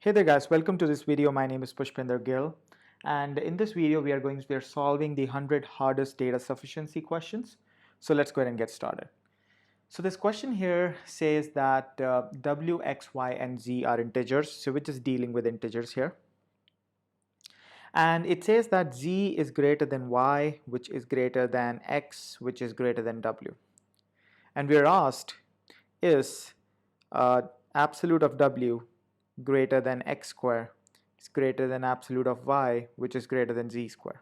Hey there guys, welcome to this video. My name is Pushpinder Gill, and in this video we are solving the 100 hardest data sufficiency questions. So let's go ahead and get started. So this question here says that w, x, y, and z are integers. So we're just dealing with integers here. And it says that z is greater than y, which is greater than x, which is greater than w. And we're asked, is absolute of w greater than x square is greater than absolute of y, which is greater than z square.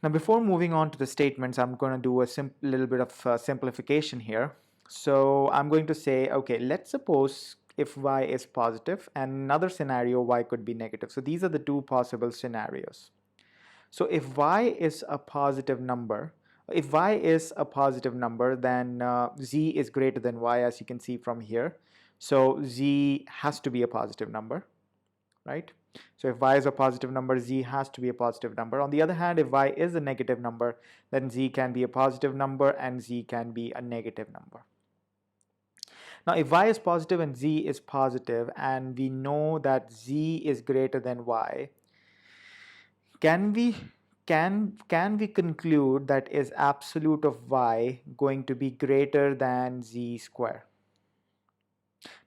Now before moving on to the statements, I'm going to do a little bit of simplification here. So I'm going to say, okay, let's suppose if y is positive and another scenario y could be negative. So these are the two possible scenarios. So if y is a positive number, then z is greater than y, as you can see from here. So z has to be a positive number, right? So if y is a positive number, z has to be a positive number. On the other hand, if y is a negative number, then z can be a positive number and z can be a negative number. Now, if y is positive and z is positive, and we know that z is greater than y, can we conclude that is absolute of y going to be greater than z square?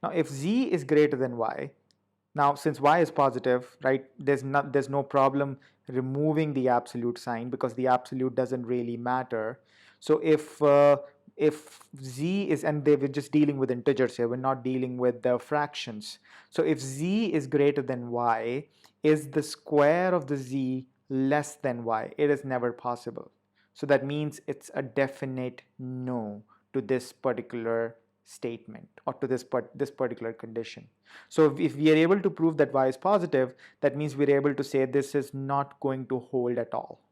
Now, if z is greater than y, now since y is positive, right, there's no problem removing the absolute sign because the absolute doesn't really matter. So if z is, and we're just dealing with integers here, we're not dealing with the fractions. So if z is greater than y, is the square of the z less than y? It is never possible. So that means it's a definite no to this particular statement or to this particular condition. So if we are able to prove that y is positive, that means we're able to say this is not going to hold at all.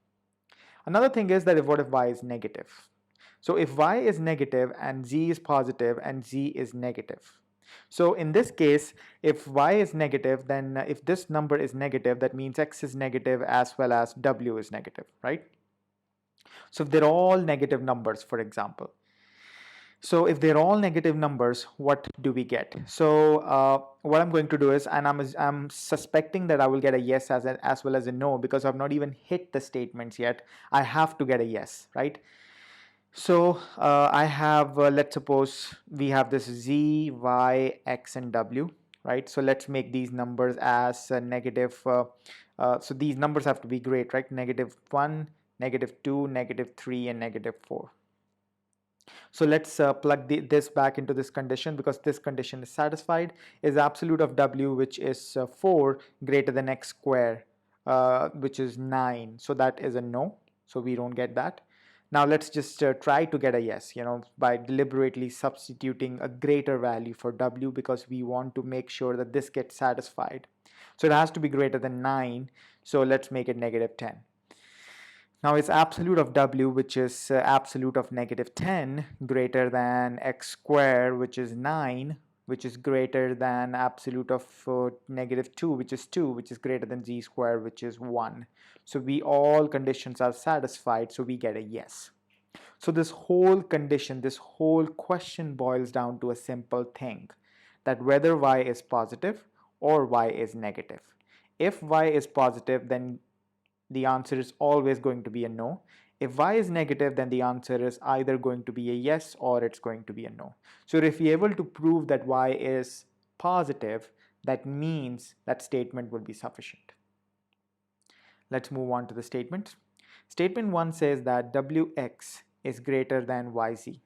Another thing is that what if y is negative? So if y is negative and z is positive and z is negative, so in this case, if y is negative, then if this number is negative, that means x is negative as well as w is negative, right? So if they're all negative numbers, for example, so if they're all negative numbers, what do we get? So what I'm going to do is, and I'm suspecting that I will get a yes as well as a no, because I've not even hit the statements yet. I have to get a yes, right? So I have, let's suppose we have this z, y, x, and w, right? So let's make these numbers as negative. So these numbers have to be great, right? -1, -2, -3, and -4. So let's plug this back into this condition, because this condition is satisfied. Is absolute of w, which is 4, greater than x square, which is 9. So that is a no. So we don't get that. Now let's just try to get a yes, by deliberately substituting a greater value for w, because we want to make sure that this gets satisfied. So it has to be greater than 9. So let's make it -10. Now it's absolute of w, which is absolute of -10, greater than x square, which is 9, which is greater than absolute of -2, which is 2, which is greater than z square, which is 1. So all conditions are satisfied, so we get a yes. So this whole condition, this whole question boils down to a simple thing, that whether y is positive or y is negative. If y is positive, then the answer is always going to be a no. If y is negative, then the answer is either going to be a yes or it's going to be a no. So if you're able to prove that y is positive, that means that statement will be sufficient. Let's move on to the statement. Statement 1 says that wx is greater than yz.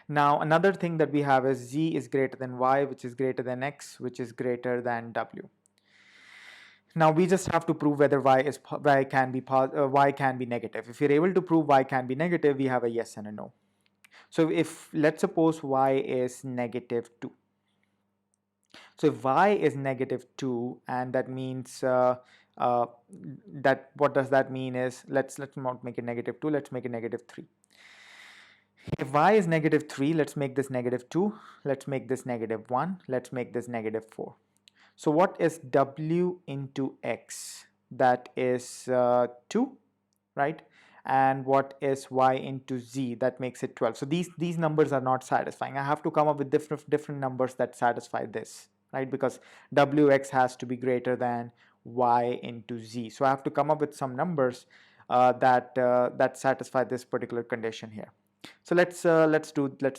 Now another thing that we have is z is greater than y, which is greater than x, which is greater than w. Now we just have to prove whether y can be negative. If you're able to prove y can be negative, we have a yes and a no. So if, let's suppose y is -2. So if y is -2, and that means that what does that mean is, let's not make it -2, let's make it -3. If y is -3, let's make this -2, let's make this -1, let's make this -4. So what is w into x? That is 2, right? and what is y into z, that makes it 12. So these numbers are not satisfying. I have to come up with different numbers that satisfy this, right? Because wx has to be greater than y into z. So I have to come up with some numbers that satisfy this particular condition here. So let's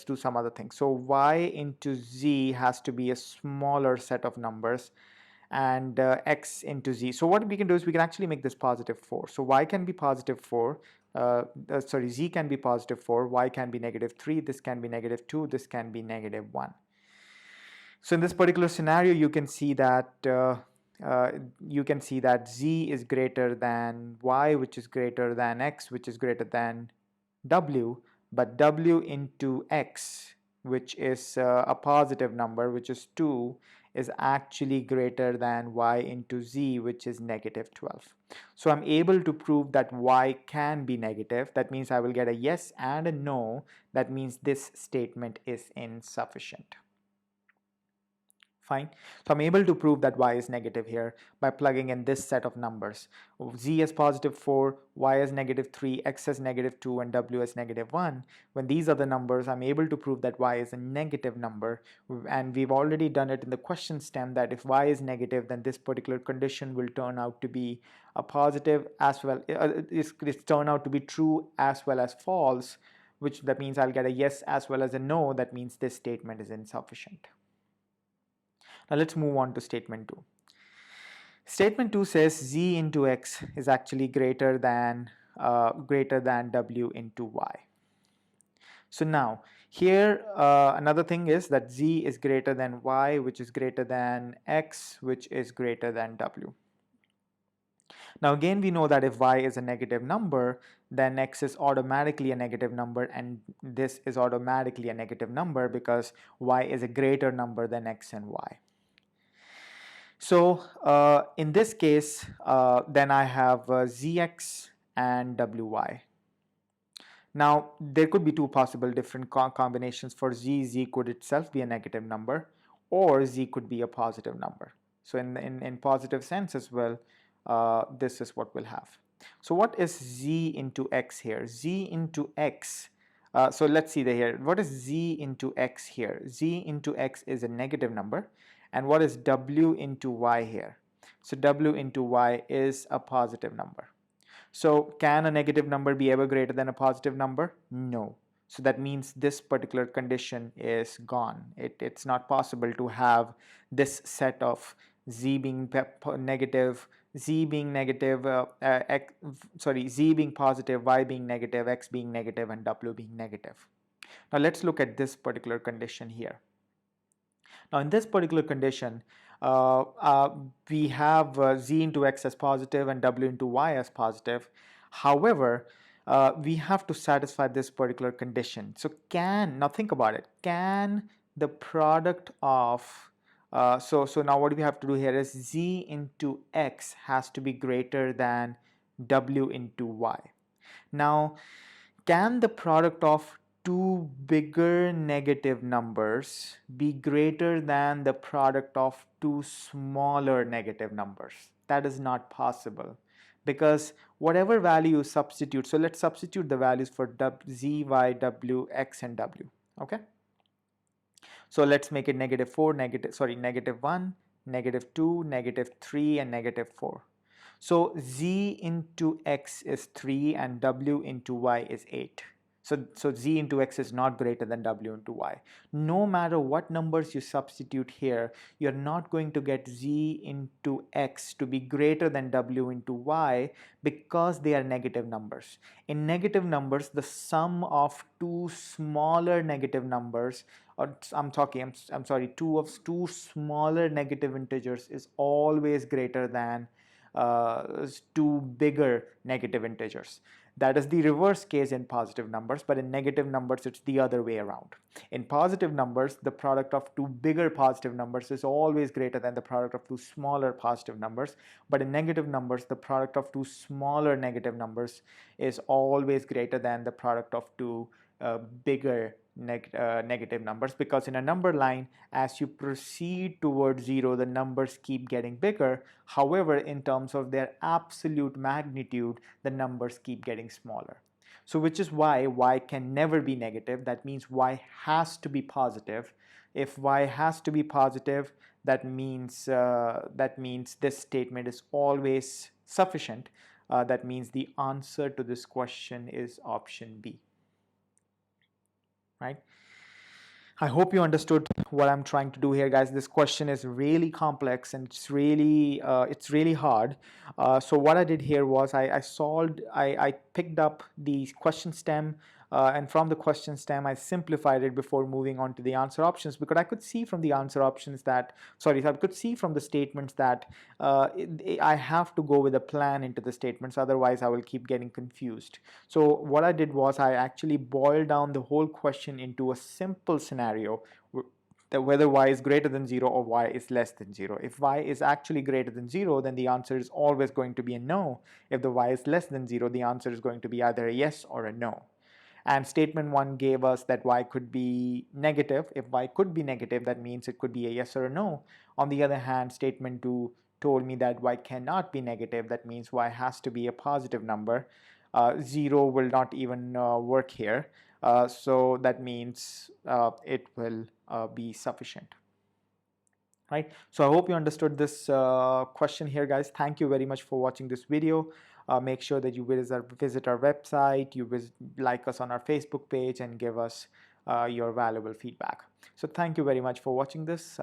do some other things. So y into z has to be a smaller set of numbers, and x into z. So what we can do is we can actually make this positive 4. So y can be positive 4. Sorry, z can be positive 4. Y can be negative 3. This can be negative 2. This can be negative 1. So in this particular scenario, you can see that z is greater than y, which is greater than x, which is greater than w, but w into x, which is a positive number, which is 2, is actually greater than y into z, which is negative 12. So I'm able to prove that y can be negative. That means I will get a yes and a no. That means this statement is insufficient. Fine. So I'm able to prove that y is negative here by plugging in this set of numbers. Z is positive 4, y is negative 3, x is negative 2, and w is negative 1. When these are the numbers, I'm able to prove that y is a negative number. And we've already done it in the question stem that if y is negative, then this particular condition will turn out to be a positive as well. It's turn out to be true as well as false, which that means I'll get a yes as well as a no. That means this statement is insufficient. Now let's move on to statement 2. Statement 2 says z into x is actually greater than w into y. So now here another thing is that z is greater than y, which is greater than x, which is greater than w. Now again, we know that if y is a negative number, then x is automatically a negative number, and this is automatically a negative number because y is a greater number than x and y. So in this case, then I have zx and wy. Now there could be two possible different combinations for z. Z could itself be a negative number, or z could be a positive number. So in positive sense as well, this is what we'll have. So what is z into x here? Z into x. So let's see here. What is z into x here? Z into x is a negative number. And what is w into y here? So w into y is a positive number. So can a negative number be ever greater than a positive number? No. So that means this particular condition is gone. It's not possible to have this set of z being negative, z being negative, z being positive, y being negative, x being negative, and w being negative. Now let's look at this particular condition here. Now in this particular condition, we have z into x as positive and w into y as positive. However, we have to satisfy this particular condition. So now think about it. Can the product of, so now what we have to do here is z into x has to be greater than w into y. Now, can the product of two bigger negative numbers be greater than the product of two smaller negative numbers? That is not possible because whatever value you substitute, so let's substitute the values for z, y, w, x, and w. Okay. So let's make it negative 4, negative 1, negative 2, negative 3, and negative 4. So z into x is 3 and w into y is 8. So z into x is not greater than w into y. No matter what numbers you substitute here, you're not going to get z into x to be greater than w into y because they are negative numbers. In negative numbers, the sum of two smaller negative numbers, or I'm sorry, two smaller negative integers is always greater than two bigger negative integers. That is the reverse case in positive numbers, but in negative numbers, it's the other way around. In positive numbers, the product of two bigger positive numbers is always greater than the product of two smaller positive numbers, but in negative numbers, the product of two smaller negative numbers is always greater than the product of two bigger negative numbers, because in a number line, as you proceed towards zero, the numbers keep getting bigger. However, in terms of their absolute magnitude, the numbers keep getting smaller. So which is why y can never be negative. That means y has to be positive. If y has to be positive, that means this statement is always sufficient. That means the answer to this question is option B, right? I hope you understood what I'm trying to do here, guys. This question is really complex and it's really hard. So what I did here was I picked up the question stem, and from the question stem I simplified it before moving on to the answer options, because I could see from the answer options that, sorry, I could see from the statements that I have to go with a plan into the statements, otherwise I will keep getting confused. So what I did was I actually boiled down the whole question into a simple scenario, that whether y is greater than 0 or y is less than 0. If y is actually greater than 0, then the answer is always going to be a no. If the y is less than 0, the answer is going to be either a yes or a no. And statement 1 gave us that y could be negative. If y could be negative, that means it could be a yes or a no. On the other hand, statement 2 told me that y cannot be negative. That means y has to be a positive number. 0 will not even work here. So that means it will be sufficient. Right. So I hope you understood this question here, guys. Thank you very much for watching this video. Make sure that you visit our website, like us on our Facebook page, and give us your valuable feedback. So thank you very much for watching this.